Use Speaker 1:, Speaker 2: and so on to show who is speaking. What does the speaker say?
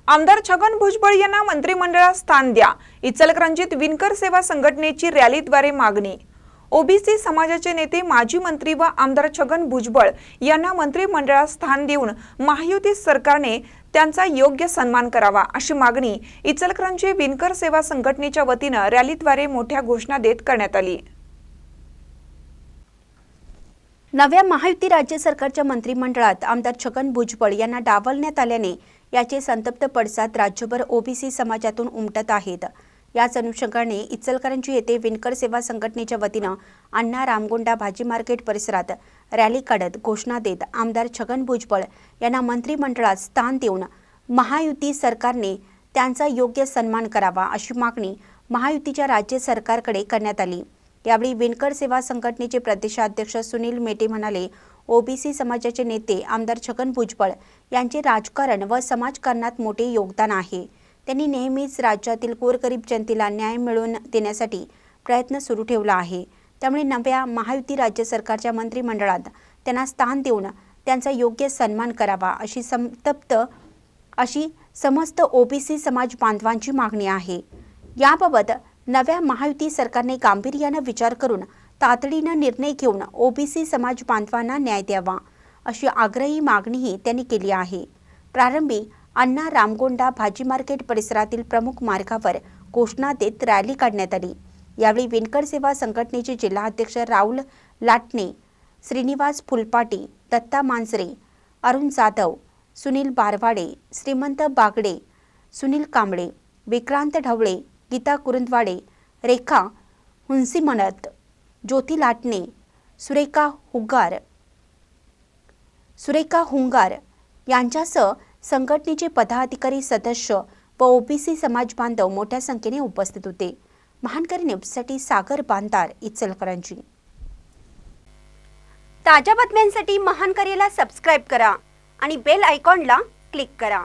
Speaker 1: आमदार छगन भुजबळ यांना मंत्रिमंडळात स्थान द्या, इचलकरंजीत विणकर सेवा संघटनेची रॅलीद्वारे मागणी। ओबीसी समाजाचे नेते माजी मंत्री व आमदार छगन भुजबळ यांना मंत्रिमंडळात स्थान देऊन महायुती सरकारने त्यांचा योग्य सन्मान करावा अशी मागणी इचलकरंजी विणकर सेवा संघटनेच्या वतीने रॅलीद्वारे मोठ्या घोषणा देत करण्यात आली।
Speaker 2: नव्या महायुती राज्य सरकारच्या मंत्रिमंडळात आमदार छगन भुजबळ यांना डावलण्यात आल्याने याचे संतप्त पडसाद राज्यभर ओबीसी समाजातून उमटत आहेत। याच अनुषंगाने इचलकरंजी येथे विणकर सेवा संघटनेच्या वतीने अण्णा रामगोंडा भाजी मार्केट परिसरात रॅली काढत घोषणा देत आमदार छगन भुजबळ यांना मंत्रिमंडळात स्थान देऊन महायुती सरकारने त्यांचा योग्य सन्मान करावा अशी मागणी महायुतीच्या राज्य सरकारकडे करण्यात आली। यावेळी विणकर सेवा संघटनेचे प्रदेशाध्यक्ष सुनील मेटे म्हणाले, ओबीसी समाजाचे नेते आमदार छगन भुजबळ यांचे राजकारण व समाजकारणात मोठे योगदान आहे। त्यांनी नेहमीच राज्यातील गोरगरीब जनतेला न्याय मिळवून देण्यासाठी प्रयत्न सुरू ठेवला आहे। त्यामुळे नव्या महायुती राज्य सरकारच्या मंत्रिमंडळात त्यांना स्थान देऊन त्यांचा योग्य सन्मान करावा अशी समस्त ओबीसी समाज बांधवांची मागणी आहे। याबाबत नव्या महायुती सरकारने गांभीर्याने विचार करून तातडीने निर्णय घेऊन ओबीसी समाज बांधवांना न्याय द्यावा अशी आग्रही मागणीही त्यांनी केली आहे। प्रारंभी अण्णा रामगोंडा भाजी मार्केट परिसरातील प्रमुख मार्गावर घोषणा देत रॅली काढण्यात आली। यावेळी विणकर सेवा संघटनेचे जिल्हाध्यक्ष राहुल लाटणे, श्रीनिवास फुलपाटी, दत्ता मांजरे, अरुण जाधव, सुनील बारवाडे, श्रीमंत बागडे, सुनील कांबळे, विक्रांत ढवळे, गीता कुरुंदवाडे, रेखा हुंसीमनत, ज्योती लाटणे, सुरेखा हुंगार यांच्यासह संघटनेचे पदाधिकारी, सदस्य व ओबीसी समाज बांधव मोठ्या संख्येने उपस्थित होते। महानकरी न्यूजसाठी सागर बांधार, इचलकरंजी। ताज्या बातम्यांसाठी महानकरीला सबस्क्राइब करा आणि बेल आयकॉनला क्लिक करा।